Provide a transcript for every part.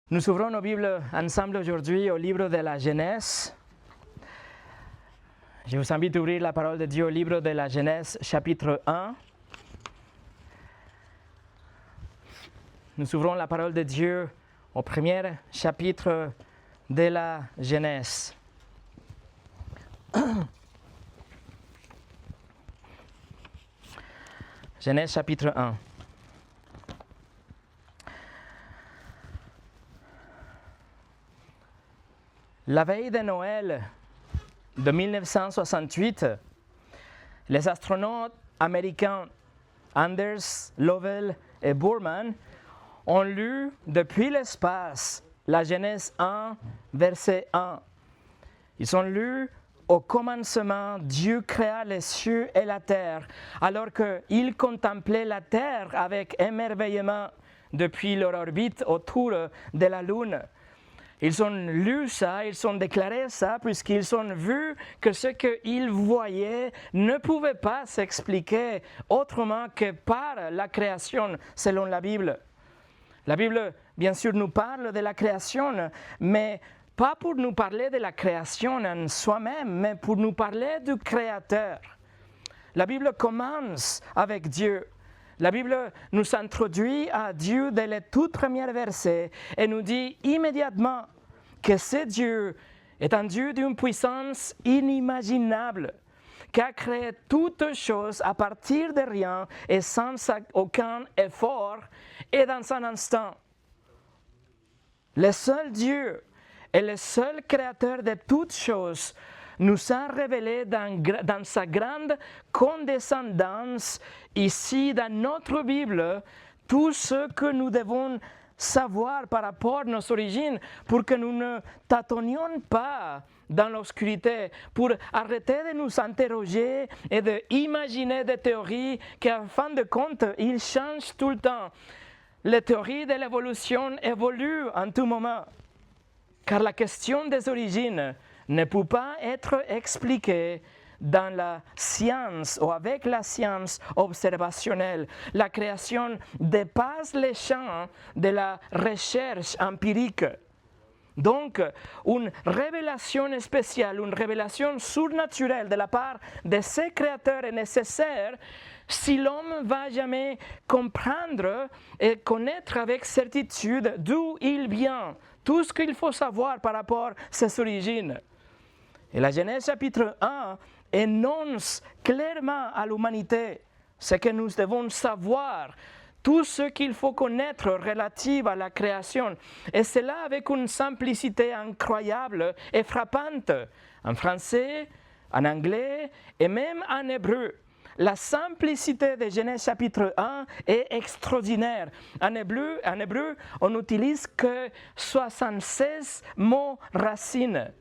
Nous ouvrons nos Bibles ensemble aujourd'hui au livre de la Genèse. Je vous invite à ouvrir la parole de Dieu au livre de la Genèse, chapitre 1. Nous ouvrons la parole de Dieu au premier chapitre de la Genèse. Genèse, chapitre 1. La veille de Noël de 1968, les astronautes américains Anders Lovell et Borman ont lu depuis l'espace la Genèse 1, verset 1. Ils ont lu « Au commencement, Dieu créa les cieux et la terre, alors qu'ils contemplaient la terre avec émerveillement depuis leur orbite autour de la Lune. » Ils ont lu ça, ils ont déclaré ça, puisqu'ils ont vu que ce qu'ils voyaient ne pouvait pas s'expliquer autrement que par la création, selon la Bible. La Bible, bien sûr, nous parle de la création, mais pas pour nous parler de la création en soi-même, mais pour nous parler du Créateur. La Bible commence avec Dieu. La Bible nous introduit à Dieu dès les tout premiers versets et nous dit immédiatement que ce Dieu est un Dieu d'une puissance inimaginable, qui a créé toutes choses à partir de rien et sans aucun effort et dans un instant. Le seul Dieu et le seul créateur de toutes choses nous a révélé dans sa grande condescendance, ici dans notre Bible, tout ce que nous devons savoir par rapport à nos origines pour que nous ne tâtonnions pas dans l'obscurité, pour arrêter de nous interroger et d'imaginer des théories qui, en fin de compte, ils changent tout le temps. Les théories de l'évolution évoluent en tout moment, car la question des origines ne peut pas être expliquée dans la science ou avec la science observationnelle. La création dépasse les champs de la recherche empirique. Donc, une révélation spéciale, une révélation surnaturelle de la part de ce créateurs est nécessaire si l'homme ne va jamais comprendre et connaître avec certitude d'où il vient, tout ce qu'il faut savoir par rapport à ses origines. Et la Genèse chapitre 1 énonce clairement à l'humanité ce que nous devons savoir, tout ce qu'il faut connaître relatif à la création. Et cela avec une simplicité incroyable et frappante, en français, en anglais et même en hébreu. La simplicité de Genèse chapitre 1 est extraordinaire. En hébreu, on n'utilise que 76 mots racines.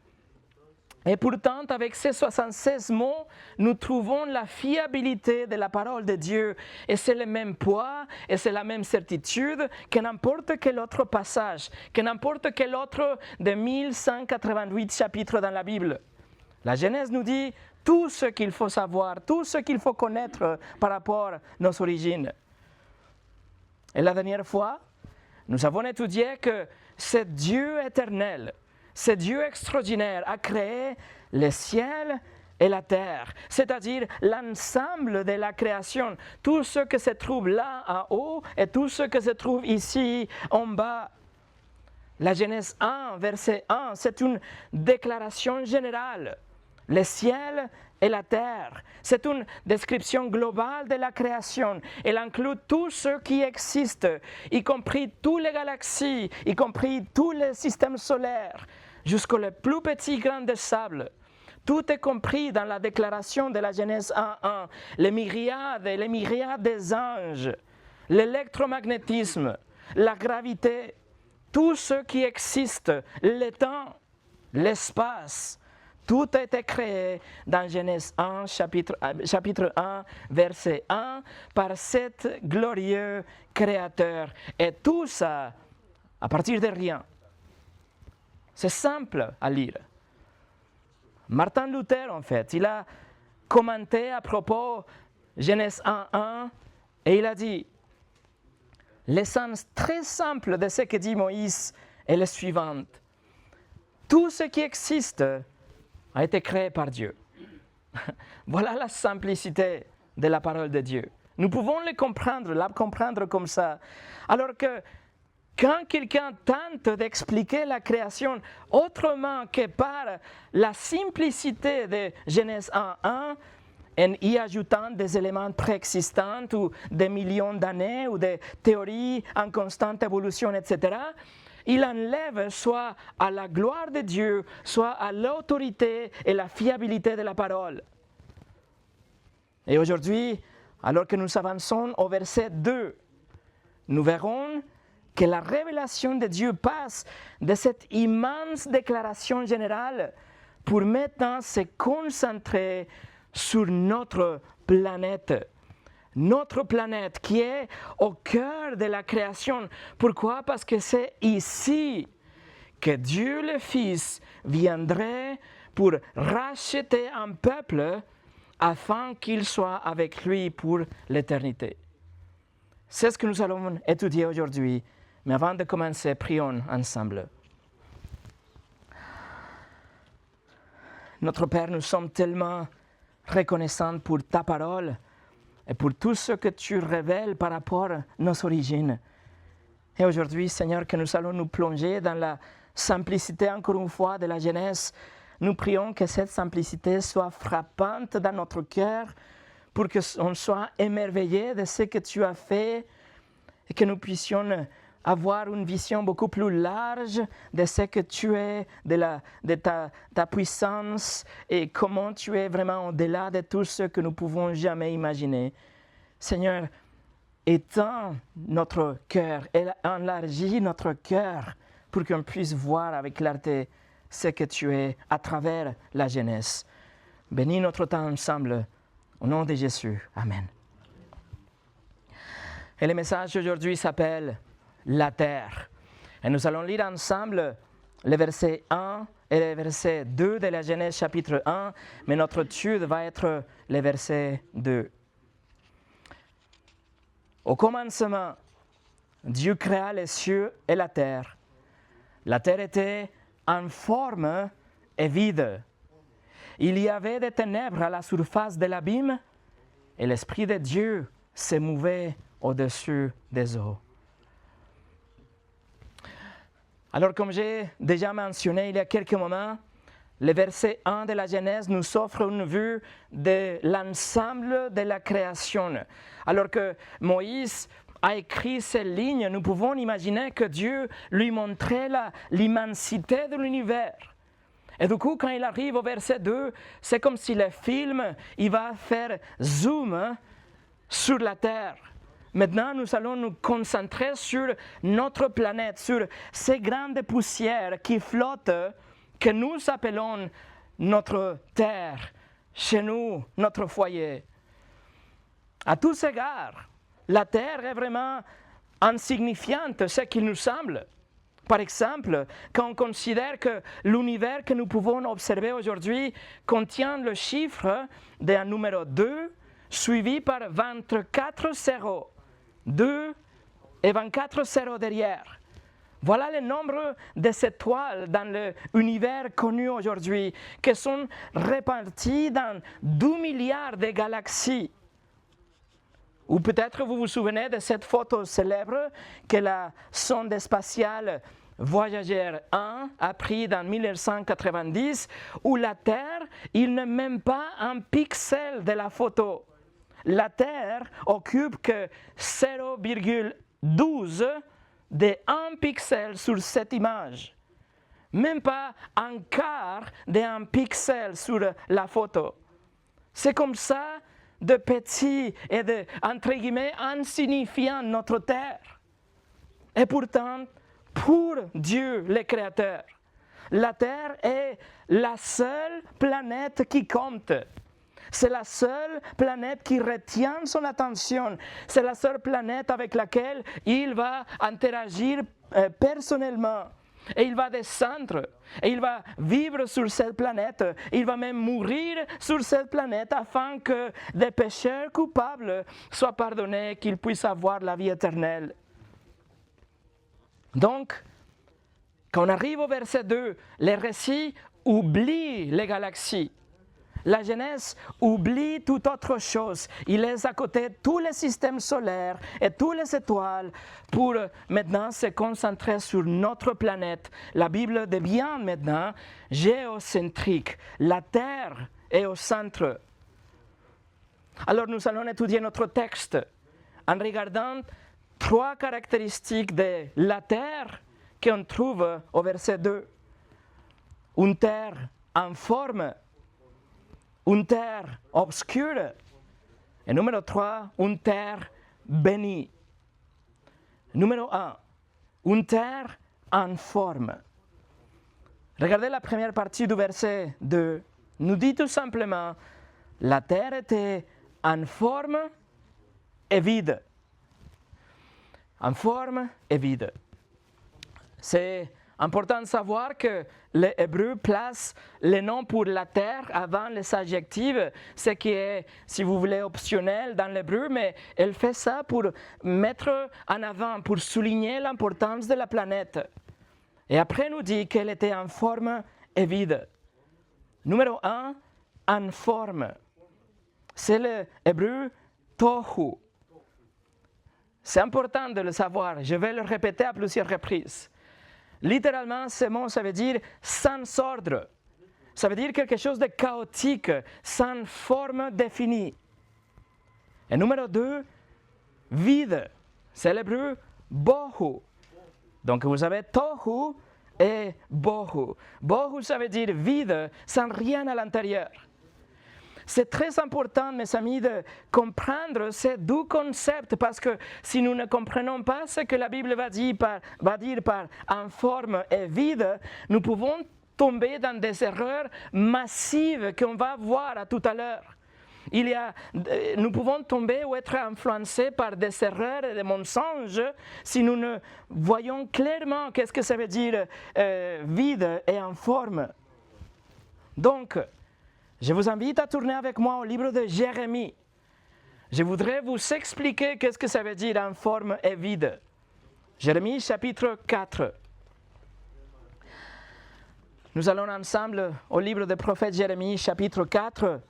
Et pourtant, avec ces 76 mots, nous trouvons la fiabilité de la parole de Dieu. Et c'est le même poids, et c'est la même certitude que n'importe quel autre passage, que n'importe quel autre des 1188 chapitres dans la Bible. La Genèse nous dit tout ce qu'il faut savoir, tout ce qu'il faut connaître par rapport à nos origines. Et la dernière fois, nous avons étudié que ce Dieu éternel, ce Dieu extraordinaire a créé le ciel et la terre, c'est-à-dire l'ensemble de la création, tout ce que se trouve là en haut et tout ce que se trouve ici en bas. La Genèse 1, verset 1, c'est une déclaration générale. Le ciel et la terre, c'est une description globale de la création. Elle inclut tout ce qui existe, y compris toutes les galaxies, y compris tous les systèmes solaires, jusqu'au plus petit grain de sable. Tout est compris dans la déclaration de la Genèse 1.1. Les myriades et les myriades des anges, l'électromagnétisme, la gravité, tout ce qui existe, le temps, l'espace, tout a été créé dans Genèse 1, chapitre 1, verset 1, par cet glorieux Créateur. Et tout ça à partir de rien. C'est simple à lire. Martin Luther, en fait, il a commenté à propos Genèse 1.1 et il a dit « L'essence très simple de ce que dit Moïse est la suivante. Tout ce qui existe a été créé par Dieu. Voilà la simplicité de la parole de Dieu. Nous pouvons la comprendre comme ça. Alors que quand quelqu'un tente d'expliquer la création autrement que par la simplicité de Genèse 1:1, en y ajoutant des éléments préexistants ou des millions d'années ou des théories en constante évolution, etc., il enlève soit à la gloire de Dieu, soit à l'autorité et la fiabilité de la parole. Et aujourd'hui, alors que nous avançons au verset 2, nous verrons que la révélation de Dieu passe de cette immense déclaration générale pour maintenant se concentrer sur notre planète. Notre planète qui est au cœur de la création. Pourquoi? Parce que c'est ici que Dieu le Fils viendrait pour racheter un peuple afin qu'il soit avec lui pour l'éternité. C'est ce que nous allons étudier aujourd'hui. Mais avant de commencer, prions ensemble. Notre Père, nous sommes tellement reconnaissants pour ta parole et pour tout ce que tu révèles par rapport à nos origines. Et aujourd'hui, Seigneur, que nous allons nous plonger dans la simplicité, encore une fois, de la Genèse. Nous prions que cette simplicité soit frappante dans notre cœur pour qu'on soit émerveillé de ce que tu as fait et que nous puissions avoir une vision beaucoup plus large de ce que tu es, de ta puissance et comment tu es vraiment au-delà de tout ce que nous pouvons jamais imaginer. Seigneur, étends notre cœur, élargis notre cœur pour qu'on puisse voir avec clarté ce que tu es à travers la Genèse. Bénis notre temps ensemble, au nom de Jésus. Amen. Et le message d'aujourd'hui s'appelle la terre. Et nous allons lire ensemble les versets 1 et les versets 2 de la Genèse chapitre 1, mais notre étude va être les versets 2. Au commencement, Dieu créa les cieux et la terre. La terre était en forme et vide. Il y avait des ténèbres à la surface de l'abîme et l'Esprit de Dieu se mouvait au-dessus des eaux. Alors, comme j'ai déjà mentionné il y a quelques moments, le verset 1 de la Genèse nous offre une vue de l'ensemble de la création. Alors que Moïse a écrit ces lignes, nous pouvons imaginer que Dieu lui montrait l'immensité de l'univers. Et du coup, quand il arrive au verset 2, c'est comme si le film il va faire zoom sur la terre. Maintenant, nous allons nous concentrer sur notre planète, sur ces grandes poussières qui flottent, que nous appelons notre terre, chez nous, notre foyer. À tous égards, la terre est vraiment insignifiante, ce qu'il nous semble. Par exemple, quand on considère que l'univers que nous pouvons observer aujourd'hui contient le chiffre d'un numéro 2, suivi par 24 zéros. 2 et 24 zéros derrière. Voilà le nombre des étoiles dans l'univers connu aujourd'hui, qui sont réparties dans 12 milliards de galaxies. Ou peut-être vous vous souvenez de cette photo célèbre que la sonde spatiale Voyager 1 a prise en 1990, où la Terre, il n'est même pas un pixel de la photo. La Terre occupe que 0,12 de 1 pixel sur cette image. Même pas un quart d'un pixel sur la photo. C'est comme ça de petit et de, entre guillemets, insignifiant notre Terre. Et pourtant, pour Dieu le Créateur, la Terre est la seule planète qui compte. C'est la seule planète qui retient son attention. C'est la seule planète avec laquelle il va interagir personnellement. Et il va descendre. Et il va vivre sur cette planète. Il va même mourir sur cette planète afin que des pécheurs coupables soient pardonnés, qu'ils puissent avoir la vie éternelle. Donc, Quand on arrive au verset 2, les récits oublient les galaxies. La Genèse oublie toute autre chose. Il laisse à côté tous les systèmes solaires et toutes les étoiles pour maintenant se concentrer sur notre planète. La Bible devient maintenant géocentrique. La Terre est au centre. Alors nous allons étudier notre texte en regardant 3 caractéristiques de la Terre qu'on trouve au verset 2. Une terre en forme, une terre obscure, et numéro 3, une terre bénie. Numéro 1, une terre en forme. Regardez la première partie du verset 2. Nous dit tout simplement, la terre était en forme et vide. En forme et vide. C'est important de savoir que les Hébreux placent les noms pour la terre avant les adjectifs, ce qui est, si vous voulez, optionnel dans l'hébreu, mais elle fait ça pour mettre en avant, pour souligner l'importance de la planète. Et après, nous dit qu'elle était en forme et vide. Numéro 1, en forme. C'est le hébreu tohu. C'est important de le savoir, je vais le répéter à plusieurs reprises. Littéralement, ce mot, ça veut dire sans ordre. Ça veut dire quelque chose de chaotique, sans forme définie. Et numéro 2, vide. C'est l'hébreu bohu. Donc vous avez tohu et bohu. Bohu, ça veut dire vide, sans rien à l'intérieur. C'est très important, mes amis, de comprendre ces 2 concepts parce que si nous ne comprenons pas ce que la Bible va dire par en forme et vide, nous pouvons tomber dans des erreurs massives qu'on va voir à tout à l'heure. Nous pouvons tomber ou être influencés par des erreurs et des mensonges si nous ne voyons clairement qu'est-ce que ça veut dire vide et en forme. Donc, je vous invite à tourner avec moi au livre de Jérémie. Je voudrais vous expliquer qu'est-ce que ça veut dire en forme et vide. Jérémie chapitre 4. Nous allons ensemble au livre du prophète Jérémie chapitre 4.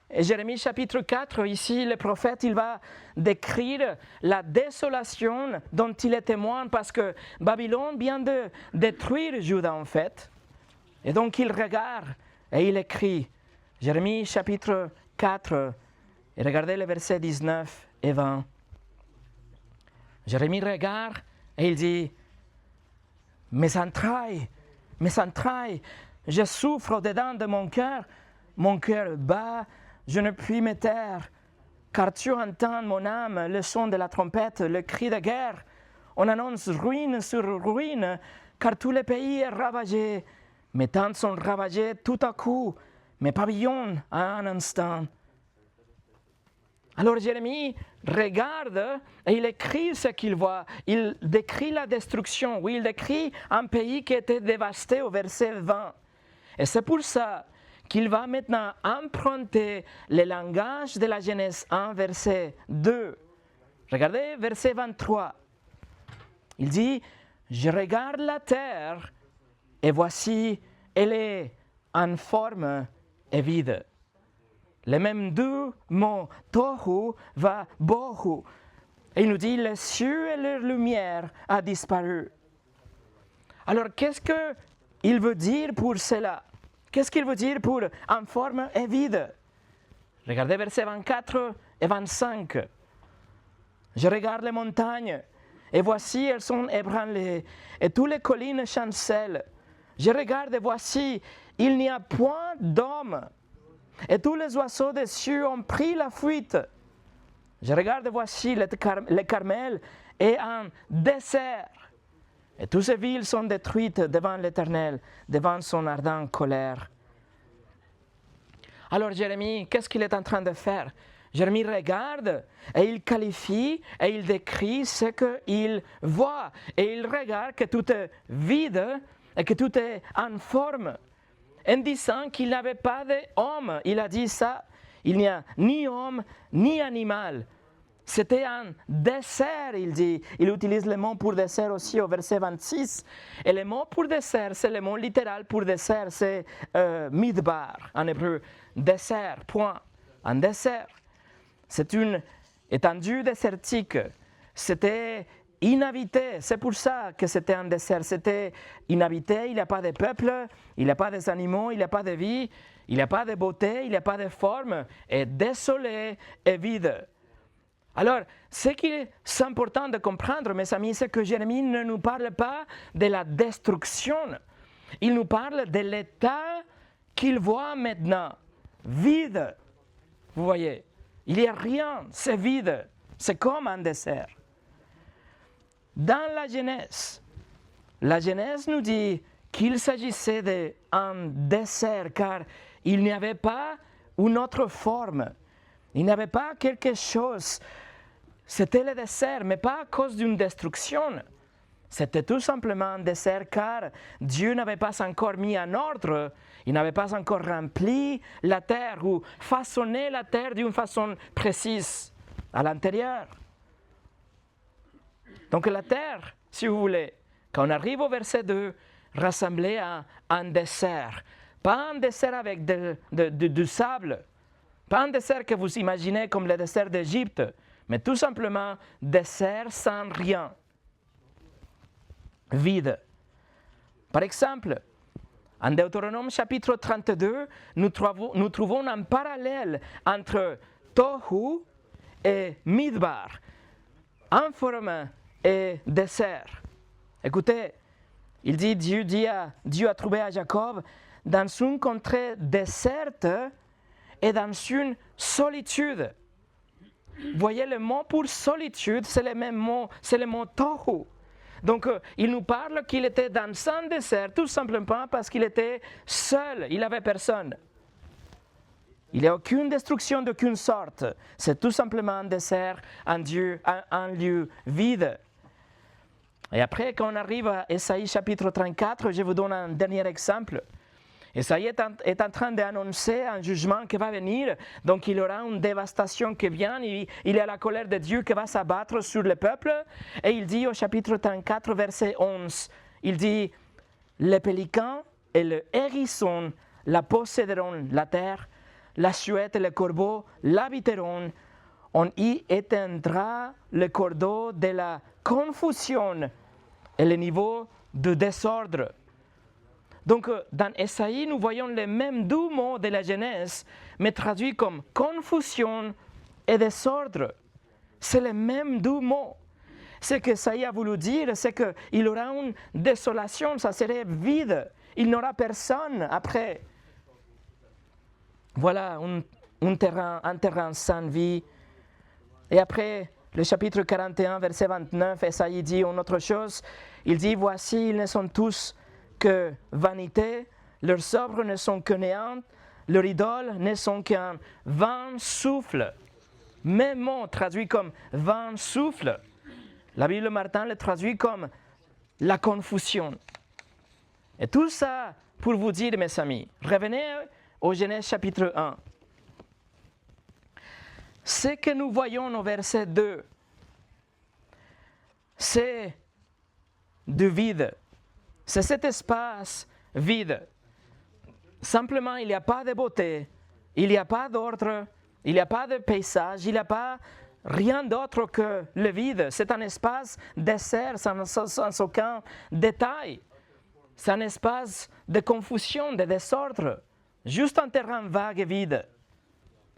Et Jérémie chapitre 4, ici le prophète il va décrire la désolation dont il est témoin parce que Babylone vient de détruire Juda en fait. Et donc il regarde et il écrit, Jérémie chapitre 4, et regardez les versets 19 et 20. Jérémie regarde et il dit, mes entrailles, je souffre au-dedans de mon cœur bat, je ne puis me taire, car tu entends mon âme, le son de la trompette, le cri de guerre. On annonce ruine sur ruine, car tout le pays est ravagé. Mes tentes sont ravagées tout à coup, mes pavillons à un instant. Alors Jérémie regarde et il écrit ce qu'il voit. Il décrit la destruction, oui, il décrit un pays qui était dévasté au verset 20. Et c'est pour ça qu'il va maintenant emprunter le langage de la Genèse 1, verset 2. Regardez verset 23. Il dit, je regarde la terre et voici, elle est en forme et vide. Le même 2 mots, tohu, va bohu. Et il nous dit, les cieux et leur lumière a disparu. Alors, qu'est-ce qu'il veut dire pour cela? Qu'est-ce qu'il veut dire pour en forme et vide? Regardez versets 24 et 25. Je regarde les montagnes, et voici, elles sont ébranlées, et toutes les collines chancellent. Je regarde, et voici, il n'y a point d'homme, et tous les oiseaux des cieux ont pris la fuite. Je regarde, et voici, le Carmel est un désert, et toutes ces villes sont détruites devant l'Éternel, devant son ardente colère. Alors Jérémie, qu'est-ce qu'il est en train de faire? Jérémie regarde et il qualifie et il décrit ce qu'il voit. Et il regarde que tout est vide et que tout est en forme. En disant qu'il n'avait pas d'homme, il a dit ça, il n'y a ni homme ni animal. C'était un désert, il dit. Il utilise le mot pour désert aussi au verset 26. Et le mot pour désert, c'est le mot littéral pour désert, c'est midbar en hébreu. Désert, point. Un désert. C'est une étendue désertique. C'était inhabité. C'est pour ça que c'était un désert. C'était inhabité, il n'y a pas de peuple, il n'y a pas des animaux, il n'y a pas de vie, il n'y a pas de beauté, il n'y a pas de forme, et désolé et vide. Alors, ce qui est important de comprendre, mes amis, c'est que Jérémie ne nous parle pas de la destruction. Il nous parle de l'état qu'il voit maintenant, vide. Vous voyez, il n'y a rien, c'est vide. C'est comme un désert. Dans la Genèse nous dit qu'il s'agissait d'un désert car il n'y avait pas une autre forme. Il n'y avait pas quelque chose. C'était le désert, mais pas à cause d'une destruction. C'était tout simplement un désert car Dieu n'avait pas encore mis en ordre, il n'avait pas encore rempli la terre ou façonné la terre d'une façon précise à l'intérieur. Donc la terre, si vous voulez, quand on arrive au verset 2, ressemblait à un désert. Pas un désert avec du sable, pas un désert que vous imaginez comme le désert d'Égypte, mais tout simplement désert sans rien, vide. Par exemple, en Deutéronome chapitre 32, nous trouvons un parallèle entre Tohu et Midbar, informe et désert. Écoutez, Dieu a trouvé à Jacob dans une contrée déserte et dans une solitude. Voyez, le mot pour solitude, c'est le même mot, c'est le mot tohu. Donc, il nous parle qu'il était dans un désert, tout simplement parce qu'il était seul, il n'avait personne. Il n'y a aucune destruction d'aucune sorte. C'est tout simplement un désert, un lieu vide. Et après, quand on arrive à Ésaïe chapitre 34, je vous donne un dernier exemple. Ésaïe est en train d'annoncer un jugement qui va venir, donc il y aura une dévastation qui vient, il y a la colère de Dieu qui va s'abattre sur le peuple, et il dit au chapitre 34, verset 11, il dit « Les pélicans et le hérisson la posséderont la terre, la chouette et le corbeau l'habiteront, on y éteindra le cordeau de la confusion et le niveau du désordre. » Donc, dans Ésaïe, nous voyons les mêmes deux mots de la Genèse, mais traduits comme confusion et désordre. C'est les mêmes deux mots. Ce qu'Ésaïe a voulu dire, c'est qu'il y aura une désolation, ça serait vide. Il n'y aura personne après. Voilà un terrain sans vie. Et après, le chapitre 41, verset 29, Ésaïe dit une autre chose. Il dit, voici, ils ne sont tous que vanité, leurs œuvres ne sont que néant, leurs idoles ne sont qu'un vent souffle. Même mot traduit comme vent souffle. La Bible Martin le traduit comme la confusion. Et tout ça pour vous dire, mes amis, revenez au Genèse chapitre 1. Ce que nous voyons au verset 2, c'est du vide. C'est cet espace vide. Simplement, il n'y a pas de beauté, il n'y a pas d'ordre, il n'y a pas de paysage, il n'y a pas rien d'autre que le vide. C'est un espace désert sans aucun détail. C'est un espace de confusion, de désordre, juste un terrain vague et vide.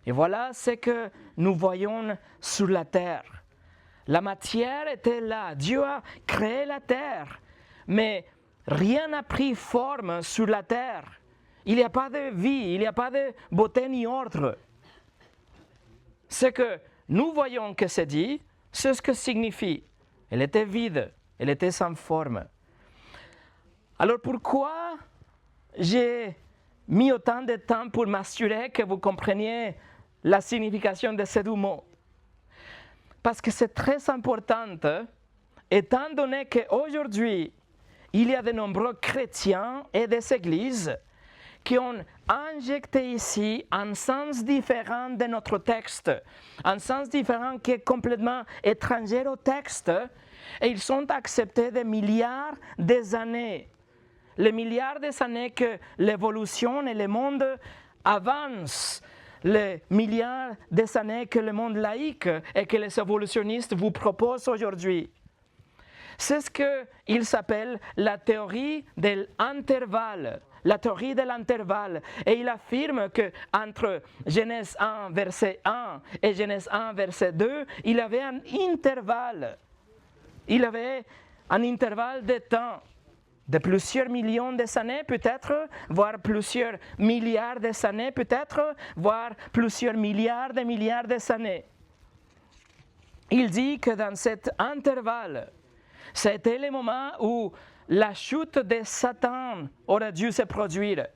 Et voilà ce que nous voyons sur la terre. La matière était là, Dieu a créé la terre, mais rien n'a pris forme sur la terre. Il n'y a pas de vie, il n'y a pas de beauté ni ordre. Ce que nous voyons que c'est dit, c'est ce que signifie. Elle était vide, elle était sans forme. Alors pourquoi j'ai mis autant de temps pour m'assurer que vous compreniez la signification de ces deux mots? Parce que c'est très important, étant donné qu'aujourd'hui, il y a de nombreux chrétiens et des églises qui ont injecté ici un sens différent de notre texte, un sens différent qui est complètement étranger au texte, et ils sont acceptés des milliards d'années. Les milliards d'années que l'évolution et le monde avancent, les milliards d'années que le monde laïque et que les évolutionnistes vous proposent aujourd'hui. C'est ce qu'il s'appelle la théorie de l'intervalle. La théorie de l'intervalle. Et il affirme qu'entre Genèse 1, verset 1 et Genèse 1, verset 2, il y avait un intervalle. Il y avait un intervalle de temps de plusieurs millions d'années peut-être, voire plusieurs milliards d'années peut-être, voire plusieurs milliards d'années. Il dit que dans cet intervalle, c'était le moment où la chute de Satan aurait dû se produire.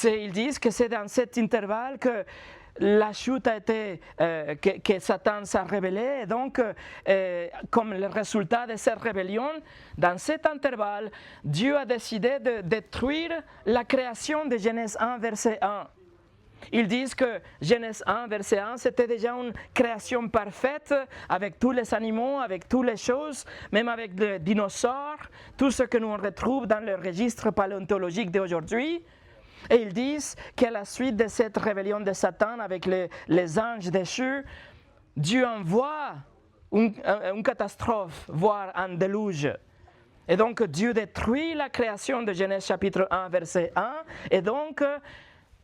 Ils disent que c'est dans cet intervalle que la chute a été, que Satan s'est révélé, et donc, comme le résultat de cette rébellion, dans cet intervalle, Dieu a décidé de détruire la création de Genèse 1, verset 1. Ils disent que Genèse 1, verset 1, c'était déjà une création parfaite, avec tous les animaux, avec toutes les choses, même avec les dinosaures, tout ce que nous retrouve dans le registre paléontologique d'aujourd'hui. Et ils disent qu'à la suite de cette rébellion de Satan avec les anges déchus, Dieu envoie une catastrophe, voire un déluge. Et donc Dieu détruit la création de Genèse chapitre 1, verset 1, et donc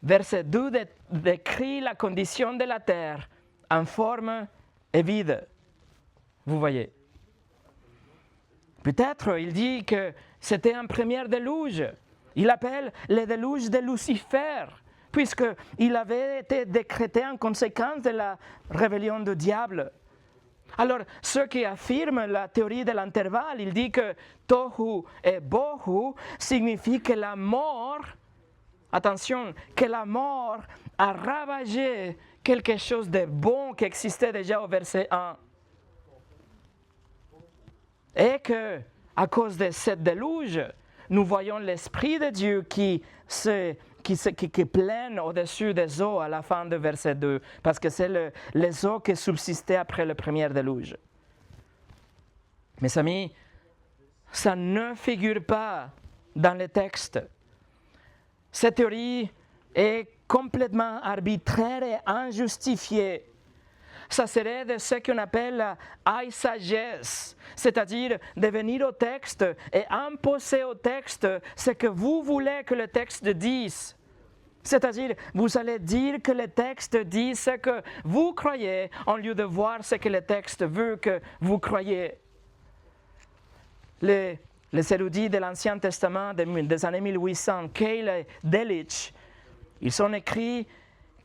verset 2 décrit la condition de la terre en forme et vide. Vous voyez. Peut-être il dit que c'était un premier déluge. Il appelle le déluge de Lucifer, puisqu'il avait été décrété en conséquence de la rébellion du diable. Alors, ceux qui affirment la théorie de l'intervalle, il dit que Tohu et Bohu signifie que la mort, attention, que la mort a ravagé quelque chose de bon qui existait déjà au verset 1. Et que, à cause de cette déluge, nous voyons l'Esprit de Dieu qui plane au-dessus des eaux à la fin du verset 2, parce que c'est les eaux qui subsistaient après le premier déluge. Mes amis, ça ne figure pas dans le texte. Cette théorie est complètement arbitraire et injustifiée. Ça serait de ce qu'on appelle la aïsagesse, c'est-à-dire de venir au texte et imposer au texte ce que vous voulez que le texte dise. C'est-à-dire, vous allez dire que le texte dit ce que vous croyez, au lieu de voir ce que le texte veut que vous croyez. Les érudits de l'Ancien Testament des années 1800, Keil et Delitzsch, ils ont écrit «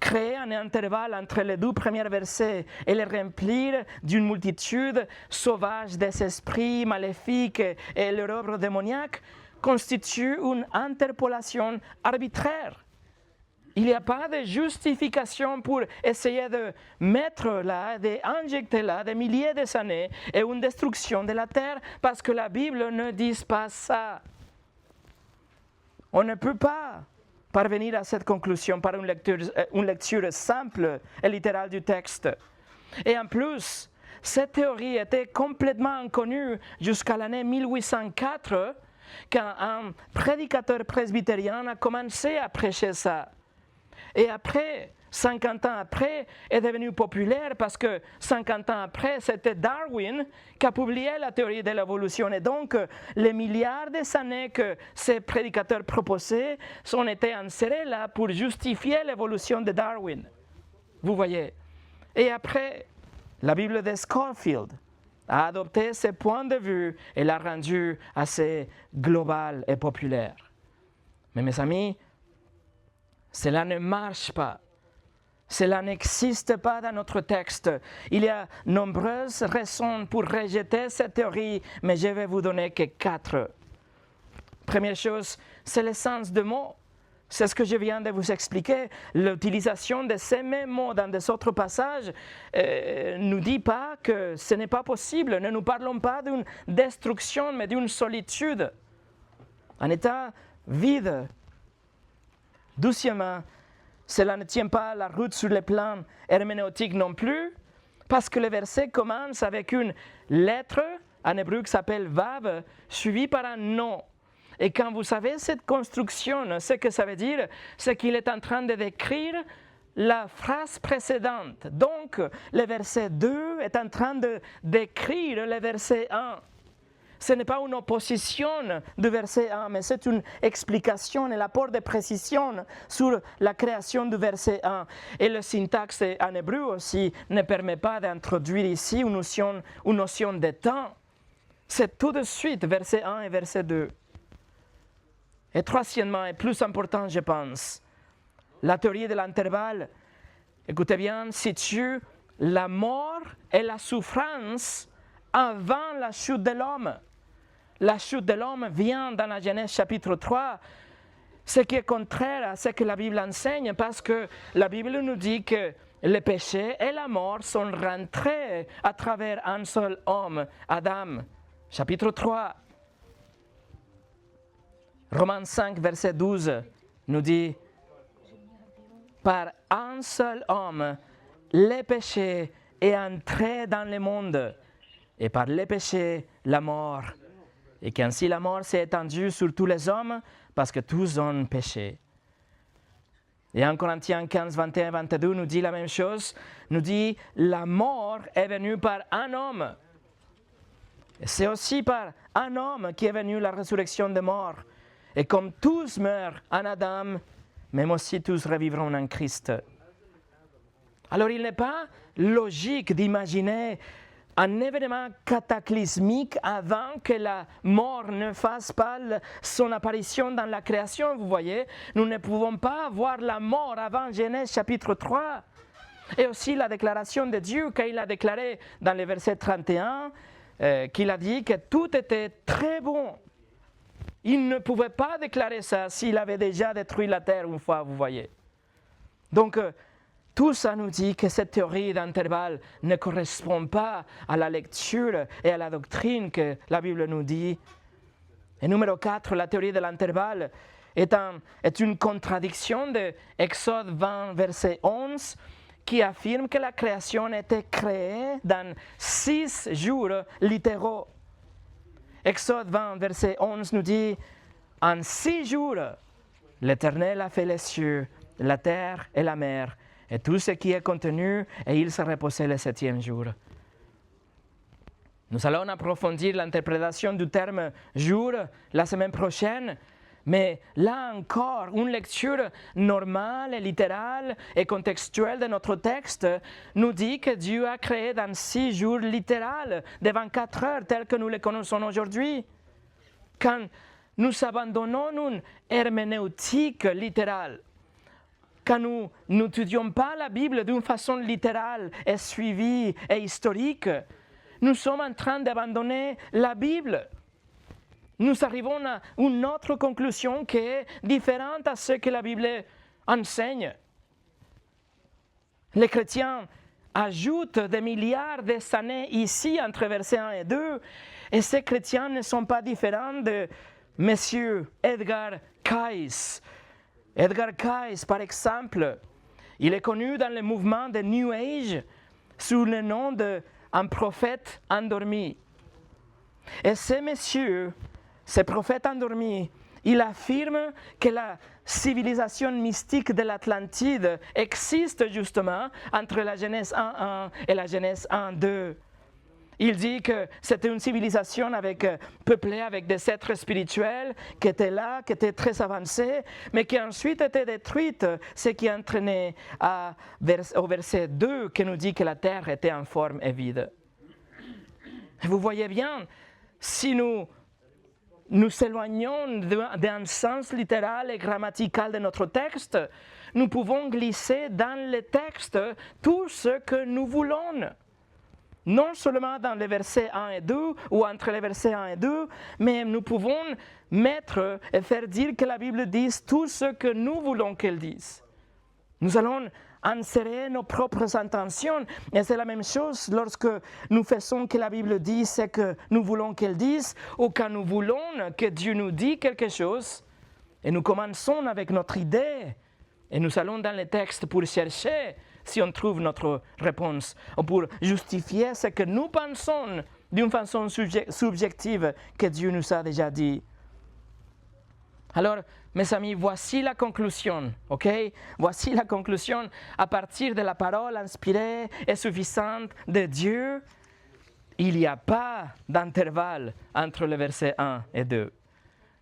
Créer un intervalle entre les deux premiers versets et les remplir d'une multitude sauvage des esprits maléfiques et leur œuvre démoniaque constitue une interpolation arbitraire. Il n'y a pas de justification pour essayer de mettre là, d'injecter là des milliers d'années et une destruction de la terre parce que la Bible ne dit pas ça. On ne peut pas parvenir à cette conclusion par une lecture simple et littérale du texte. Et en plus, cette théorie était complètement inconnue jusqu'à l'année 1804, quand un prédicateur presbytérien a commencé à prêcher ça. Et après, 50 ans après, est devenu populaire parce que 50 ans après, c'était Darwin qui a publié la théorie de l'évolution. Et donc, les milliards d'années que ces prédicateurs proposaient ont été insérés là pour justifier l'évolution de Darwin. Vous voyez. Et après, la Bible de Scofield a adopté ce point de vue et l'a rendu assez global et populaire. Mais mes amis, cela ne marche pas. Cela n'existe pas dans notre texte. Il y a nombreuses raisons pour rejeter cette théorie, mais je vais vous donner que 4. Première chose, c'est le sens des mots. C'est ce que je viens de vous expliquer. L'utilisation de ces mêmes mots dans des autres passages ne nous dit pas que ce n'est pas possible. Ne nous parlons pas d'une destruction, mais d'une solitude. Un état vide. Deuxièmement, cela ne tient pas la route sur le plan herméneutique non plus, parce que le verset commence avec une lettre, en hébreu qui s'appelle Vav, suivie par un nom. Et quand vous savez cette construction, ce que ça veut dire, c'est qu'il est en train de décrire la phrase précédente. Donc, le verset 2 est en train de décrire le verset 1. Ce n'est pas une opposition du verset 1, mais c'est une explication et l'apport de précision sur la création du verset 1. Et le syntaxe en hébreu aussi ne permet pas d'introduire ici une notion de temps. C'est tout de suite verset 1 et verset 2. Et troisièmement, et plus important, je pense, la théorie de l'intervalle, écoutez bien, situe la mort et la souffrance avant la chute de l'homme. La chute de l'homme vient dans la Genèse chapitre 3, ce qui est contraire à ce que la Bible enseigne, parce que la Bible nous dit que le péché et la mort sont rentrés à travers un seul homme, Adam. Chapitre 3. Romains 5, verset 12 nous dit « Par un seul homme, le péché est entré dans le monde, et par le péché, la mort. Et qu'ainsi la mort s'est étendue sur tous les hommes, parce que tous ont péché. » Et en Corinthiens 15, 21 et 22 nous dit la même chose, nous dit « La mort est venue par un homme. » C'est aussi par un homme qui est venue la résurrection des morts. Et comme tous meurent en Adam, même aussi tous revivront en Christ. Alors il n'est pas logique d'imaginer un événement cataclysmique avant que la mort ne fasse pas son apparition dans la création, vous voyez. Nous ne pouvons pas voir la mort avant Genèse chapitre 3. Et aussi la déclaration de Dieu, quand il a déclaré dans le verset 31, qu'il a dit que tout était très bon. Il ne pouvait pas déclarer ça s'il avait déjà détruit la terre une fois, vous voyez. Donc, tout ça nous dit que cette théorie d'intervalle ne correspond pas à la lecture et à la doctrine que la Bible nous dit. Et numéro 4, la théorie de l'intervalle est une contradiction de Exode 20, verset 11, qui affirme que la création était créée dans 6 jours littéraux. Exode 20, verset 11 nous dit « En 6 jours, l'Éternel a fait les cieux, la terre et la mer, et tout ce qui est contenu, et il s'est reposé le 7e jour. » Nous allons approfondir l'interprétation du terme « jour » la semaine prochaine, mais là encore, une lecture normale et littérale et contextuelle de notre texte nous dit que Dieu a créé dans 6 jours littéraux, de 24 heures, tels que nous les connaissons aujourd'hui. Quand nous abandonnons une herméneutique littérale, quand nous n'étudions pas la Bible d'une façon littérale et suivie et historique, nous sommes en train d'abandonner la Bible. Nous arrivons à une autre conclusion qui est différente à ce que la Bible enseigne. Les chrétiens ajoutent des milliards d'années ici entre versets 1 et 2, et ces chrétiens ne sont pas différents de M. Edgar Cayce. Edgar Cayce, par exemple, il est connu dans le mouvement de New Age sous le nom d'un prophète endormi. Et ce monsieur, ce prophète endormi, il affirme que la civilisation mystique de l'Atlantide existe justement entre la Genèse 1.1 et la Genèse 1.2. Il dit que c'était une civilisation peuplée avec des êtres spirituels qui étaient là, qui étaient très avancés, mais qui ensuite étaient détruites, ce qui entraînait au verset 2 qui nous dit que la terre était en forme et vide. Vous voyez bien, si nous éloignons d'un sens littéral et grammatical de notre texte, nous pouvons glisser dans le texte tout ce que nous voulons. Non seulement dans les versets 1 et 2, ou entre les versets 1 et 2, mais nous pouvons mettre et faire dire que la Bible dise tout ce que nous voulons qu'elle dise. Nous allons insérer nos propres intentions, et c'est la même chose lorsque nous faisons que la Bible dise ce que nous voulons qu'elle dise, ou quand nous voulons que Dieu nous dise quelque chose, et nous commençons avec notre idée, Et nous allons dans les textes pour chercher si on trouve notre réponse, ou pour justifier ce que nous pensons d'une façon subjective que Dieu nous a déjà dit. Alors, mes amis, voici la conclusion, ok? Voici la conclusion à partir de la parole inspirée et suffisante de Dieu. Il n'y a pas d'intervalle entre le verset 1 et 2.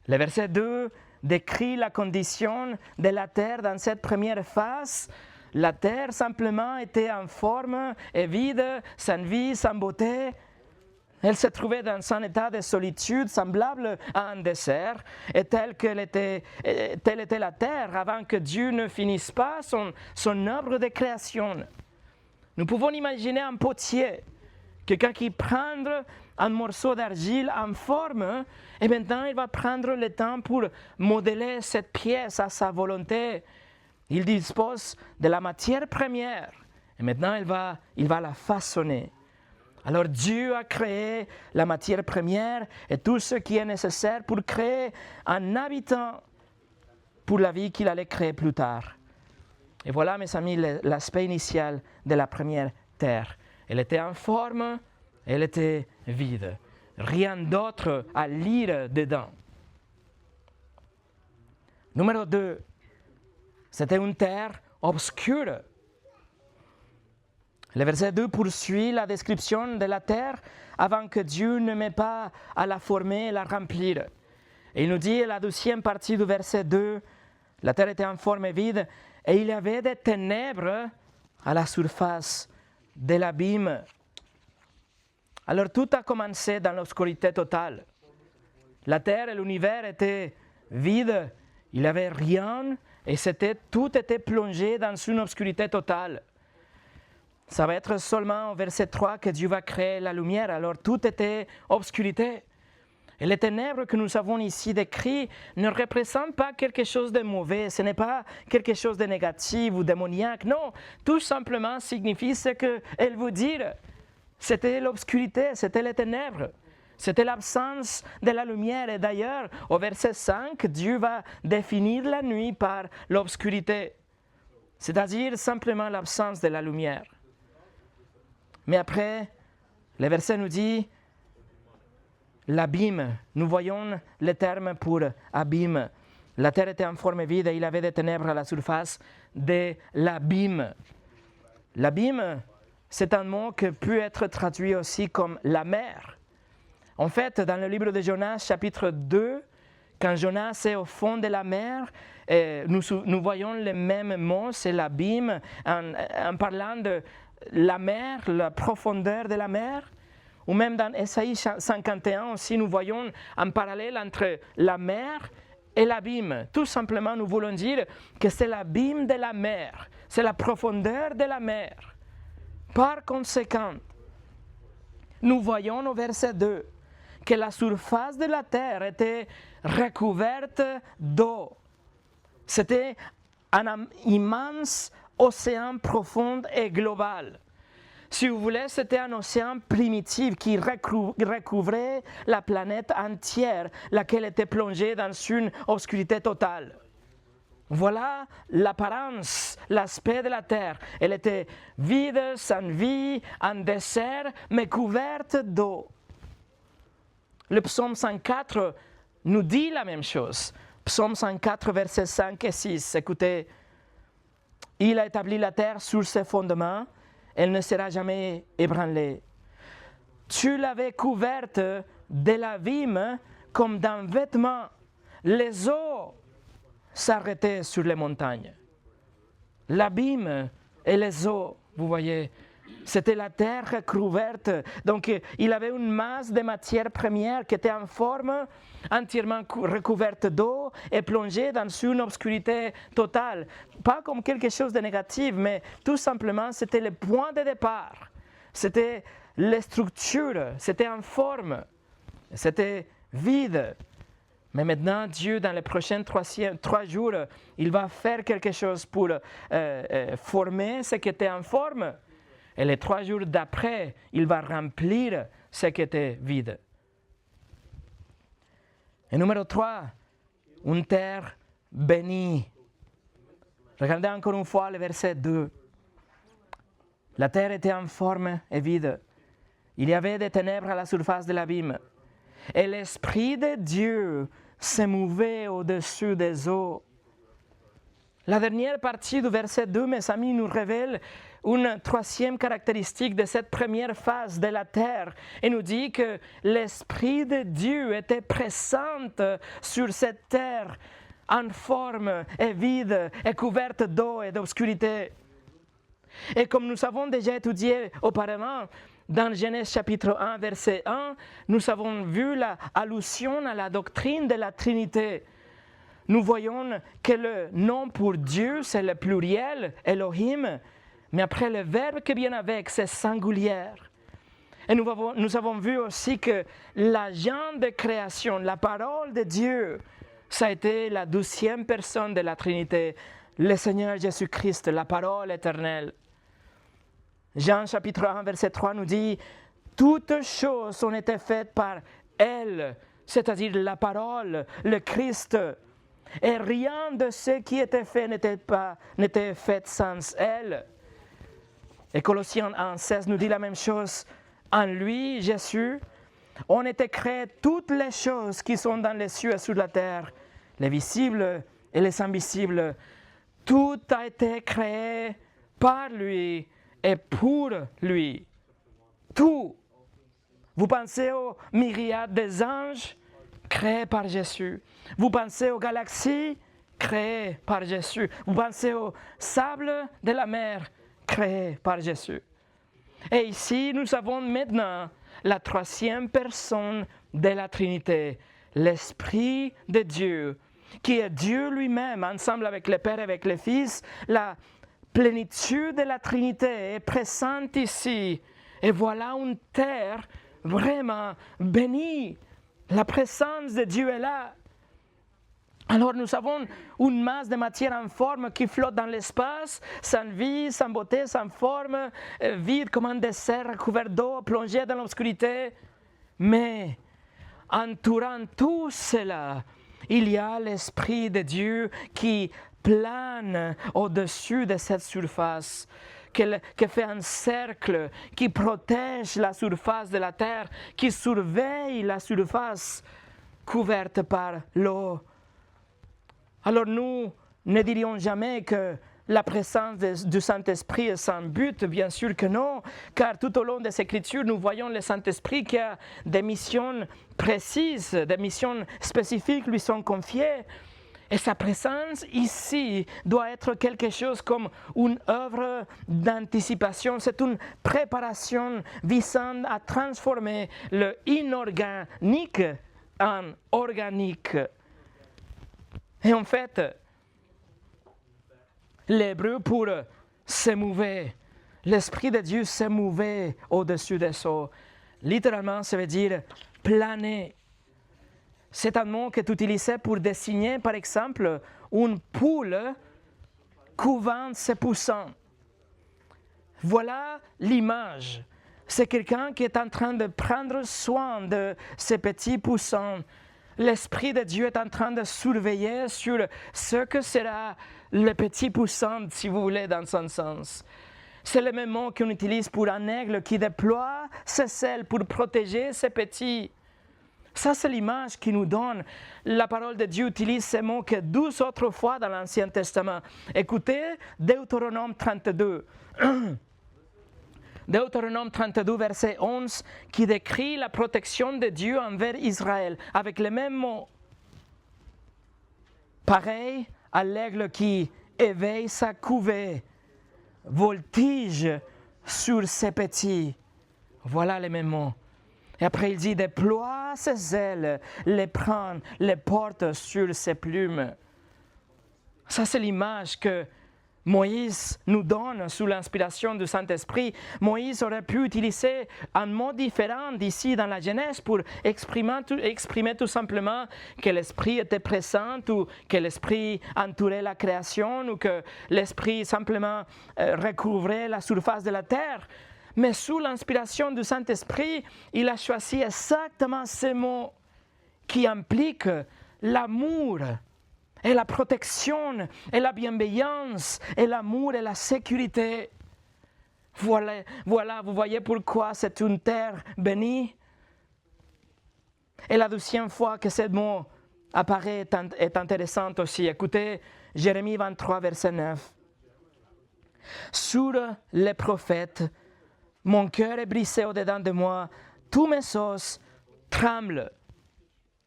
Le verset 2 décrit la condition de la terre dans cette première phase. La terre simplement était en forme et vide, sans vie, sans beauté. Elle se trouvait dans un état de solitude semblable à un désert, et telle était la terre avant que Dieu ne finisse pas son œuvre de création. Nous pouvons imaginer un potier, quelqu'un qui prend un morceau d'argile en forme, et maintenant il va prendre le temps pour modeler cette pièce à sa volonté. Il dispose de la matière première, et maintenant il va la façonner. Alors Dieu a créé la matière première et tout ce qui est nécessaire pour créer un habitant pour la vie qu'il allait créer plus tard. Et voilà, mes amis, l'aspect initial de la première terre. Elle était en forme, elle était vide. Rien d'autre à lire dedans. Numéro 2, c'était une terre obscure. Le verset 2 poursuit la description de la terre avant que Dieu ne met pas à la former et la remplir. Et il nous dit, la deuxième partie du verset 2, la terre était en forme et vide, et il y avait des ténèbres à la surface de l'abîme. Alors tout a commencé dans l'obscurité totale. La terre et l'univers étaient vides, il n'y avait rien, et tout était plongé dans une obscurité totale. Ça va être seulement au verset 3 que Dieu va créer la lumière, alors tout était obscurité. Et les ténèbres que nous avons ici décrites ne représentent pas quelque chose de mauvais, ce n'est pas quelque chose de négatif ou démoniaque, non, tout simplement signifie ce qu'elle veut dire. C'était l'obscurité, c'était les ténèbres, c'était l'absence de la lumière. Et d'ailleurs, au verset 5, Dieu va définir la nuit par l'obscurité, c'est-à-dire simplement l'absence de la lumière. Mais après, le verset nous dit l'abîme. Nous voyons le terme pour abîme. La terre était en forme vide et il y avait des ténèbres à la surface de l'abîme. L'abîme, c'est un mot qui peut être traduit aussi comme la mer. En fait, dans le livre de Jonas, chapitre 2, quand Jonas est au fond de la mer, nous voyons le même mot, c'est l'abîme, en parlant de la mer, la profondeur de la mer. Ou même dans Ésaïe 51 aussi, nous voyons un parallèle entre la mer et l'abîme. Tout simplement, nous voulons dire que c'est l'abîme de la mer, c'est la profondeur de la mer. Par conséquent, nous voyons au verset 2 que la surface de la terre était recouverte d'eau. C'était un immense océan profond et global. Si vous voulez, c'était un océan primitif qui recouvrait la planète entière, laquelle était plongée dans une obscurité totale. Voilà l'apparence, l'aspect de la terre. Elle était vide, sans vie, un désert, mais couverte d'eau. Le psaume 104 nous dit la même chose. Psaume 104, versets 5 et 6. Écoutez, « Il a établi la terre sur ses fondements, elle ne sera jamais ébranlée. Tu l'avais couverte de l'abîme comme d'un vêtement. Les eaux s'arrêtaient sur les montagnes. » L'abîme et les eaux, vous voyez, c'était la terre recouverte. Donc, il avait une masse de matière première qui était en forme, entièrement recouverte d'eau et plongée dans une obscurité totale. Pas comme quelque chose de négatif, mais tout simplement, c'était le point de départ. C'était les structures, c'était en forme, c'était vide. Mais maintenant, Dieu, dans les prochains 3 jours, il va faire quelque chose pour former ce qui était en forme. Et les 3 jours d'après, il va remplir ce qui était vide. Et numéro 3, une terre bénie. Regardez encore une fois le verset 2. La terre était informe et vide. Il y avait des ténèbres à la surface de l'abîme. Et l'Esprit de Dieu se mouvait au-dessus des eaux. La dernière partie du verset 2, mes amis, nous révèle une troisième caractéristique de cette première phase de la terre et nous dit que l'Esprit de Dieu était présent sur cette terre informe et vide et couverte d'eau et d'obscurité. Et comme nous avons déjà étudié auparavant, dans Genèse chapitre 1, verset 1, nous avons vu l'allusion à la doctrine de la Trinité. Nous voyons que le nom pour Dieu, c'est le pluriel, Elohim, mais après le verbe qui vient avec, c'est singulière. Et nous avons vu aussi que l'agent de création, la parole de Dieu, ça a été la 12e personne de la Trinité, le Seigneur Jésus-Christ, la parole éternelle. Jean chapitre 1, verset 3 nous dit « Toutes choses ont été faites par elle », c'est-à-dire la parole, le Christ. Et rien de ce qui était fait n'était fait sans elle. Et Colossiens 1,16 nous dit la même chose. En lui, Jésus, on était créé toutes les choses qui sont dans les cieux et sur la terre, les visibles et les invisibles. Tout a été créé par lui et pour lui. Tout. Vous pensez aux myriades des anges créés par Jésus. Vous pensez aux galaxies créées par Jésus. Vous pensez au sable de la mer créé par Jésus. Et ici, nous avons maintenant la troisième personne de la Trinité, l'Esprit de Dieu, qui est Dieu lui-même, ensemble avec le Père et avec le Fils. La plénitude de la Trinité est présente ici. Et voilà une terre vraiment bénie. La présence de Dieu est là. Alors nous avons une masse de matière informe qui flotte dans l'espace, sans vie, sans beauté, sans forme, vide comme un désert recouvert d'eau, plongé dans l'obscurité. Mais entourant tout cela, il y a l'Esprit de Dieu qui plane au-dessus de cette surface, qui fait un cercle, qui protège la surface de la terre, qui surveille la surface couverte par l'eau. Alors nous ne dirions jamais que la présence du Saint-Esprit est sans but, bien sûr que non, car tout au long des Écritures, nous voyons le Saint-Esprit qui a des missions précises, des missions spécifiques lui sont confiées. Et sa présence ici doit être quelque chose comme une œuvre d'anticipation. C'est une préparation visant à transformer le inorganique en organique. Et en fait, l'hébreu pour se mouver, l'Esprit de Dieu se mouvait au-dessus des eaux. Littéralement, ça veut dire planer. C'est un mot qui est utilisé pour désigner, par exemple, une poule couvant ses poussins. Voilà l'image. C'est quelqu'un qui est en train de prendre soin de ses petits poussins. L'Esprit de Dieu est en train de surveiller sur ce que sera le petit poussin, si vous voulez, dans un sens. C'est le même mot qu'on utilise pour un aigle qui déploie ses ailes pour protéger ses petits. Ça, c'est l'image qui nous donne. La parole de Dieu utilise ces mots que 12 autres fois dans l'Ancien Testament. Écoutez Deutéronome 32. Deutéronome 32, verset 11, qui décrit la protection de Dieu envers Israël, avec les mêmes mots. Pareil à l'aigle qui éveille sa couvée, voltige sur ses petits. Voilà les mêmes mots. Et après il dit, déploie ses ailes, les prend, les porte sur ses plumes. Ça c'est l'image que Moïse nous donne sous l'inspiration du Saint-Esprit. Moïse aurait pu utiliser un mot différent d'ici dans la Genèse pour exprimer tout simplement que l'Esprit était présent ou que l'Esprit entourait la création ou que l'Esprit simplement recouvrait la surface de la terre. Mais sous l'inspiration du Saint-Esprit, il a choisi exactement ces mots qui impliquent l'amour et la protection, et la bienveillance, et l'amour, et la sécurité. Voilà, vous voyez pourquoi c'est une terre bénie. Et la deuxième fois que ce mot apparaît est intéressante aussi. Écoutez, Jérémie 23, verset 9. Sur les prophètes, mon cœur est brisé au-dedans de moi, tous mes os tremblent.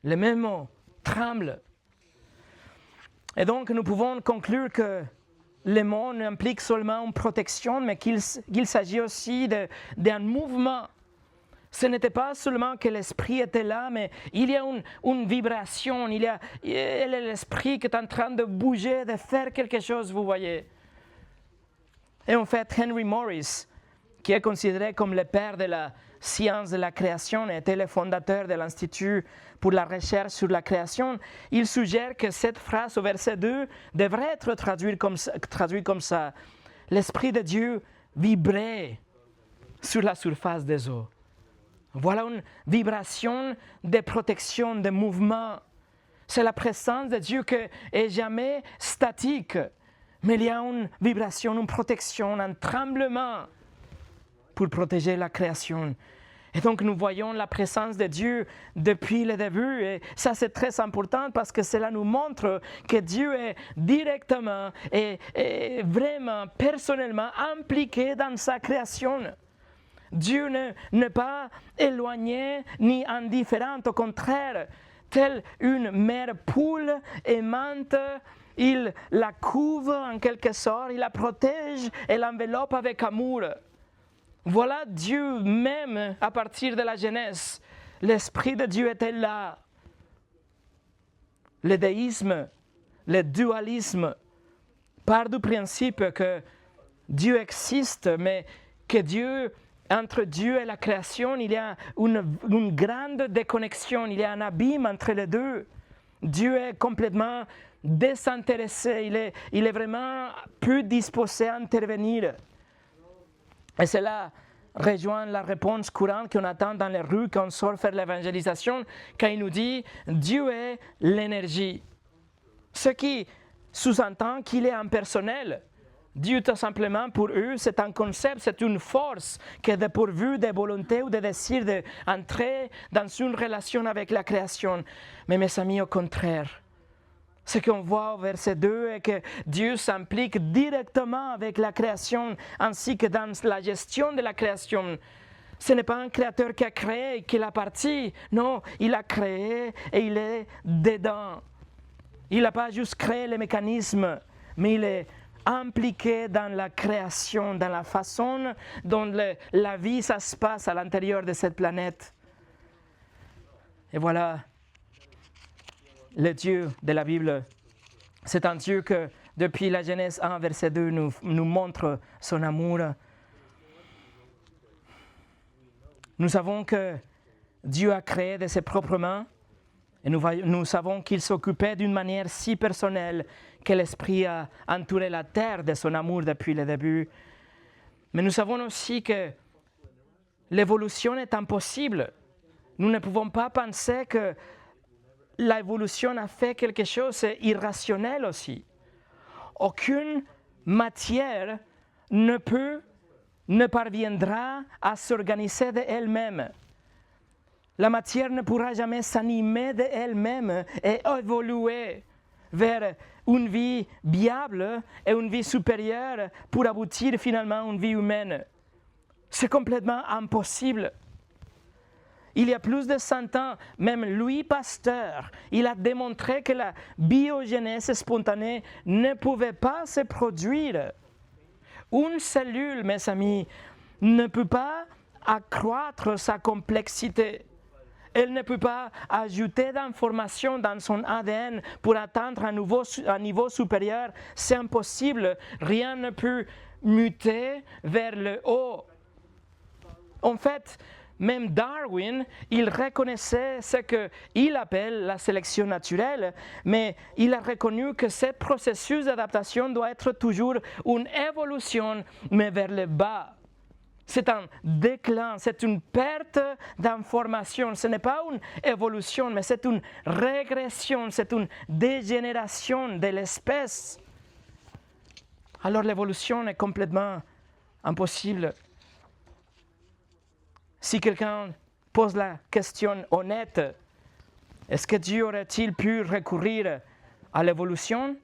Le même mot, tremble. Et donc nous pouvons conclure que le mot implique seulement une protection, mais qu'il s'agit aussi d'un mouvement. Ce n'était pas seulement que l'esprit était là, mais il y a une vibration, il y a l'esprit qui est en train de bouger, de faire quelque chose, vous voyez. Et en fait, Henry Morris, qui est considéré comme le père de la science de la création, était le fondateur de l'Institut pour la recherche sur la création. Il suggère que cette phrase au verset 2 devrait être traduite comme ça. L'Esprit de Dieu vibrait sur la surface des eaux. Voilà une vibration de protection, de mouvement. C'est la présence de Dieu qui n'est jamais statique, mais il y a une vibration, une protection, un tremblement pour protéger la création. Et donc nous voyons la présence de Dieu depuis le début, et ça c'est très important parce que cela nous montre que Dieu est directement et vraiment personnellement impliqué dans sa création. Dieu n'est pas éloigné ni indifférent, au contraire, telle une mère poule aimante, il la couvre en quelque sorte, il la protège et l'enveloppe avec amour. Voilà Dieu même à partir de la Genèse. L'Esprit de Dieu était là. Le déisme, le dualisme, part du principe que Dieu existe, mais que entre Dieu et la création, il y a une grande déconnexion, il y a un abîme entre les deux. Dieu est complètement désintéressé, il est vraiment plus disposé à intervenir. Et cela rejoint la réponse courante qu'on attend dans les rues quand on sort faire l'évangélisation, quand il nous dit « Dieu est l'énergie ». Ce qui sous-entend qu'il est impersonnel. Dieu, tout simplement, pour eux, c'est un concept, c'est une force qui est dépourvue de volonté ou de désir d'entrer dans une relation avec la création. Mais mes amis, au contraire, ce qu'on voit au verset 2 est que Dieu s'implique directement avec la création ainsi que dans la gestion de la création. Ce n'est pas un créateur qui a créé et qui l'a parti. Non, il a créé et il est dedans. Il n'a pas juste créé les mécanismes, mais il est impliqué dans la création, dans la façon dont la vie ça se passe à l'intérieur de cette planète. Et voilà, le Dieu de la Bible, c'est un Dieu que depuis la Genèse 1, verset 2, nous montre son amour. Nous savons que Dieu a créé de ses propres mains et nous savons qu'il s'occupait d'une manière si personnelle que l'Esprit a entouré la terre de son amour depuis le début. Mais nous savons aussi que l'évolution est impossible. Nous ne pouvons pas penser que l'évolution a fait quelque chose d'irrationnel aussi. Aucune matière ne parviendra à s'organiser d'elle-même. La matière ne pourra jamais s'animer d'elle-même et évoluer vers une vie viable et une vie supérieure pour aboutir finalement à une vie humaine. C'est complètement impossible. Il y a plus de 100 ans, même Louis Pasteur, il a démontré que la biogénèse spontanée ne pouvait pas se produire. Une cellule, mes amis, ne peut pas accroître sa complexité. Elle ne peut pas ajouter d'informations dans son ADN pour atteindre un niveau supérieur. C'est impossible. Rien ne peut muter vers le haut. En fait, même Darwin, il reconnaissait ce qu'il appelle la sélection naturelle, mais il a reconnu que ce processus d'adaptation doit être toujours une évolution, mais vers le bas. C'est un déclin, c'est une perte d'information. Ce n'est pas une évolution, mais c'est une régression, c'est une dégénération de l'espèce. Alors l'évolution est complètement impossible. Si quelqu'un pose la question honnête, est-ce que Dieu aurait-il pu recourir à l'évolution?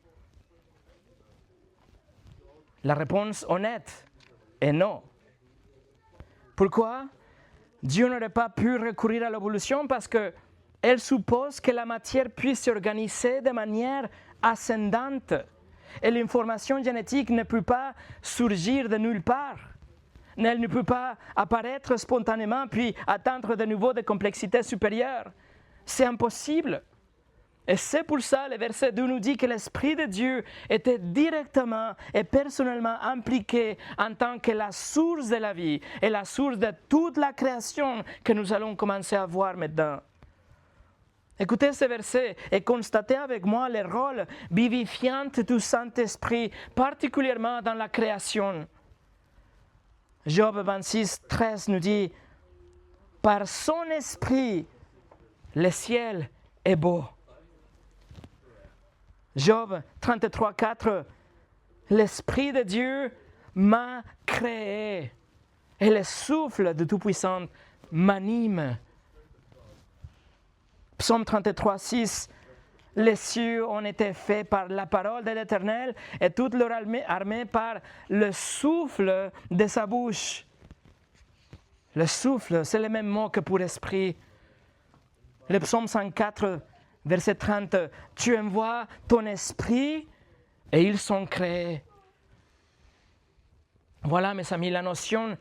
La réponse honnête est non. Pourquoi? Dieu n'aurait pas pu recourir à l'évolution parce qu'elle suppose que la matière puisse s'organiser de manière ascendante. Et l'information génétique ne peut pas surgir de nulle part. Elle ne peut pas apparaître spontanément puis atteindre de nouveau des complexités supérieures. C'est impossible. Et c'est pour ça le verset 2 nous dit que l'Esprit de Dieu était directement et personnellement impliqué en tant que la source de la vie et la source de toute la création que nous allons commencer à voir maintenant. Écoutez ce verset et constatez avec moi le rôle vivifiant du Saint-Esprit, particulièrement dans la création. Job 26, 13 nous dit « Par son esprit, le ciel est beau. » Job 33, 4, « L'Esprit de Dieu m'a créé et le souffle de Tout-Puissant m'anime. » Psaume 33, 6, « Les cieux ont été faits par la parole de l'Éternel et toute leur armée par le souffle de sa bouche. » Le souffle, c'est le même mot que pour esprit. Le psaume 104, verset 30, « Tu envoies ton esprit et ils sont créés. » Voilà, mes amis, la notion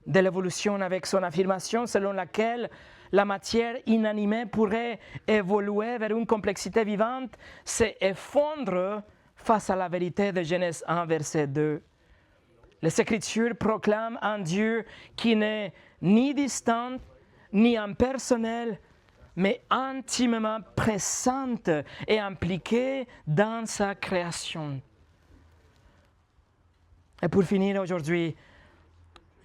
de l'évolution avec son affirmation selon laquelle la matière inanimée pourrait évoluer vers une complexité vivante, s'effondre face à la vérité de Genèse 1, verset 2. Les Écritures proclament un Dieu qui n'est ni distant, ni impersonnel, mais intimement présente et impliquée dans sa création. Et pour finir aujourd'hui,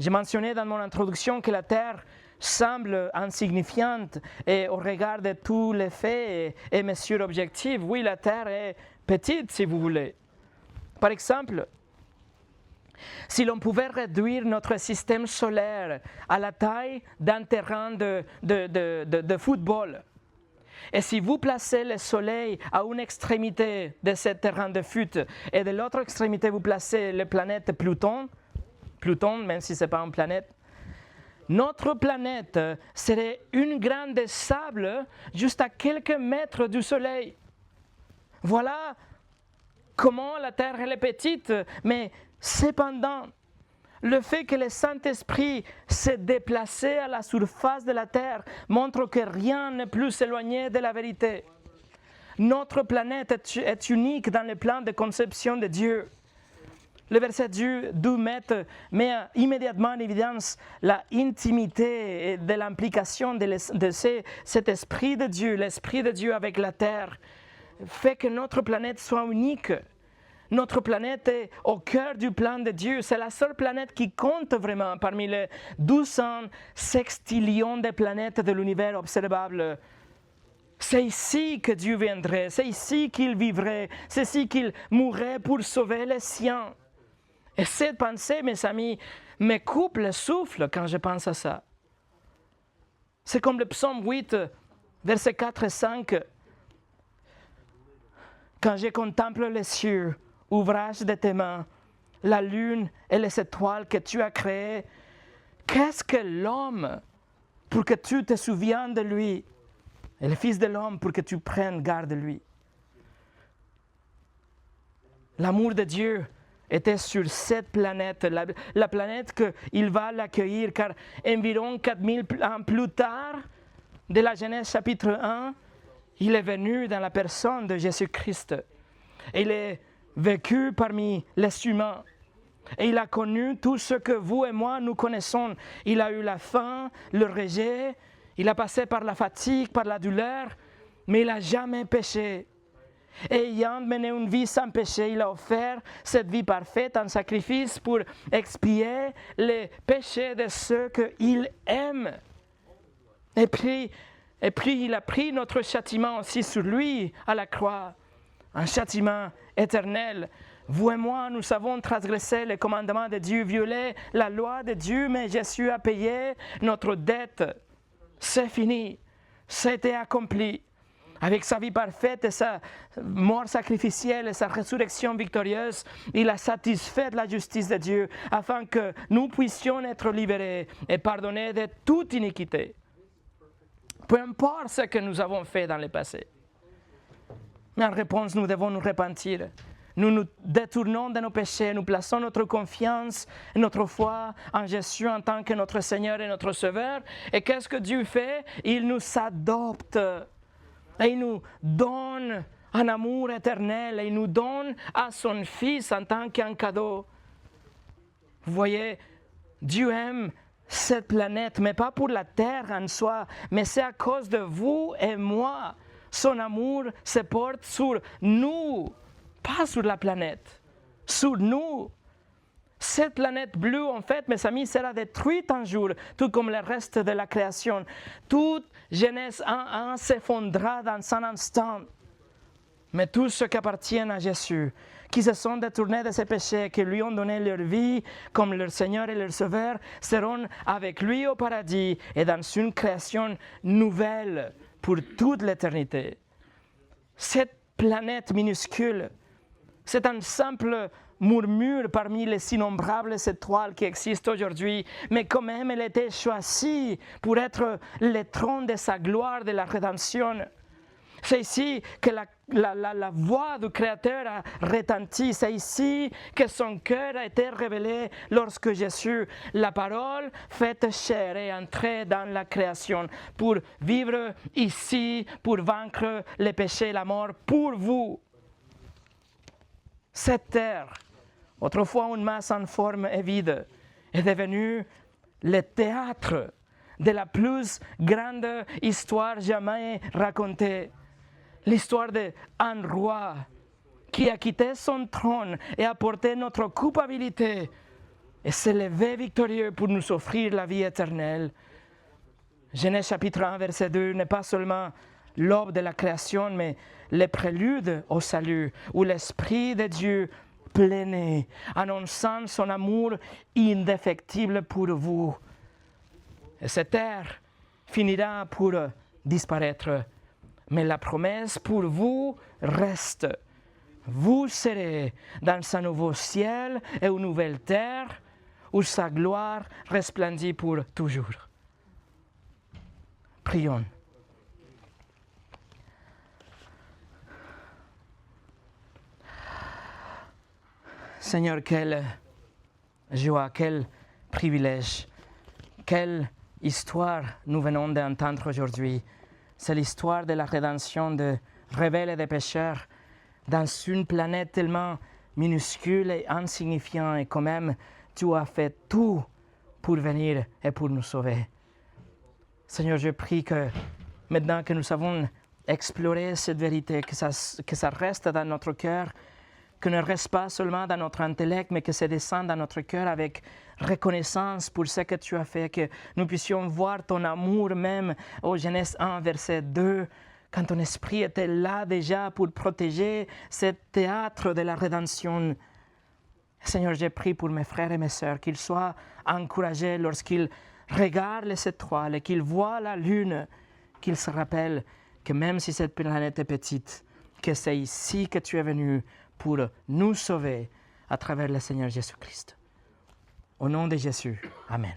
j'ai mentionné dans mon introduction que la Terre semble insignifiante et au regard de tous les faits et mesures objectives. Oui, la Terre est petite, si vous voulez. Par exemple, si l'on pouvait réduire notre système solaire à la taille d'un terrain de football, et si vous placez le Soleil à une extrémité de ce terrain de foot et de l'autre extrémité vous placez la planète Pluton, même si ce n'est pas une planète, notre planète serait une graine de sable juste à quelques mètres du Soleil. Voilà comment la Terre elle est petite, mais cependant, le fait que le Saint-Esprit s'est déplacé à la surface de la Terre montre que rien n'est plus éloigné de la vérité. Notre planète est unique dans le plan de conception de Dieu. Le verset 2 met immédiatement en évidence la intimité de l'implication de cet Esprit de Dieu, l'Esprit de Dieu avec la Terre, fait que notre planète soit unique. Notre planète est au cœur du plan de Dieu. C'est la seule planète qui compte vraiment parmi les 1200 sextillions de planètes de l'univers observable. C'est ici que Dieu viendrait, c'est ici qu'il vivrait, c'est ici qu'il mourrait pour sauver les siens. Et cette pensée, mes amis, me coupe le souffle quand je pense à ça. C'est comme le psaume 8, versets 4 et 5. Quand je contemple les cieux, ouvrage de tes mains, la lune et les étoiles que tu as créées, qu'est-ce que l'homme pour que tu te souviennes de lui, et le Fils de l'homme pour que tu prennes garde de lui? L'amour de Dieu était sur cette planète, la planète qu'il va l'accueillir, car environ 4000 ans plus tard, de la Genèse chapitre 1, il est venu dans la personne de Jésus-Christ. Il est vécu parmi les humains. Et il a connu tout ce que vous et moi nous connaissons. Il a eu la faim, le rejet, il a passé par la fatigue, par la douleur, mais il n'a jamais péché. Et ayant mené une vie sans péché, il a offert cette vie parfaite en sacrifice pour expier les péchés de ceux qu'il aime. Et puis, il a pris notre châtiment aussi sur lui à la croix, un châtiment éternel. Vous et moi, nous avons transgressé les commandements de Dieu, violé la loi de Dieu, mais Jésus a payé notre dette. C'est fini, c'était accompli. Avec sa vie parfaite et sa mort sacrificielle et sa résurrection victorieuse, il a satisfait la justice de Dieu afin que nous puissions être libérés et pardonnés de toute iniquité. Peu importe ce que nous avons fait dans le passé. Mais en réponse, nous devons nous repentir. Nous nous détournons de nos péchés, nous plaçons notre confiance et notre foi en Jésus en tant que notre Seigneur et notre Sauveur. Et qu'est-ce que Dieu fait? Il nous adopte. Et il nous donne un amour éternel. Et il nous donne à son Fils en tant qu'un cadeau. Vous voyez, Dieu aime cette planète, mais pas pour la terre en soi, mais c'est à cause de vous et moi. Son amour se porte sur nous, pas sur la planète, sur nous. Cette planète bleue, en fait, mes amis, sera détruite un jour, tout comme le reste de la création. Toute Genèse 1:1 s'effondrera dans un instant. Mais tous ceux qui appartiennent à Jésus, qui se sont détournés de ses péchés, qui lui ont donné leur vie comme leur Seigneur et leur Sauveur, seront avec lui au paradis et dans une création nouvelle pour toute l'éternité. Cette planète minuscule, c'est un simple murmure parmi les innombrables étoiles qui existent aujourd'hui, mais quand même elle était choisie pour être le trône de sa gloire, de la rédemption. C'est ici que la voix du Créateur a retenti. C'est ici que son cœur a été révélé lorsque Jésus, la parole faite chair, est entré dans la création pour vivre ici, pour vaincre les péchés et la mort pour vous. Cette terre, autrefois une masse en forme et vide, est devenue le théâtre de la plus grande histoire jamais racontée. L'histoire d'un roi qui a quitté son trône et a porté notre culpabilité et s'est levé victorieux pour nous offrir la vie éternelle. Genèse chapitre 1, verset 2 n'est pas seulement l'aube de la création, mais le prélude au salut, où l'Esprit de Dieu planait, annonçant son amour indéfectible pour vous. Et cette terre finira pour disparaître. Mais la promesse pour vous reste. Vous serez dans un nouveau ciel et une nouvelle terre où sa gloire resplendit pour toujours. Prions. Seigneur, quelle joie, quel privilège, quelle histoire nous venons d'entendre aujourd'hui. C'est l'histoire de la rédemption de rebelles et de pécheurs dans une planète tellement minuscule et insignifiante, et quand même, tu as fait tout pour venir et pour nous sauver. Seigneur, je prie que maintenant que nous avons exploré cette vérité, que ça reste dans notre cœur, que ne reste pas seulement dans notre intellect, mais que ça descende dans notre cœur avec reconnaissance pour ce que tu as fait, que nous puissions voir ton amour même au Genèse 1, verset 2, quand ton esprit était là déjà pour protéger ce théâtre de la rédemption. Seigneur, j'ai prié pour mes frères et mes sœurs, qu'ils soient encouragés lorsqu'ils regardent les étoiles et qu'ils voient la lune, qu'ils se rappellent que même si cette planète est petite, que c'est ici que tu es venu pour nous sauver à travers le Seigneur Jésus-Christ. Au nom de Jésus, Amen.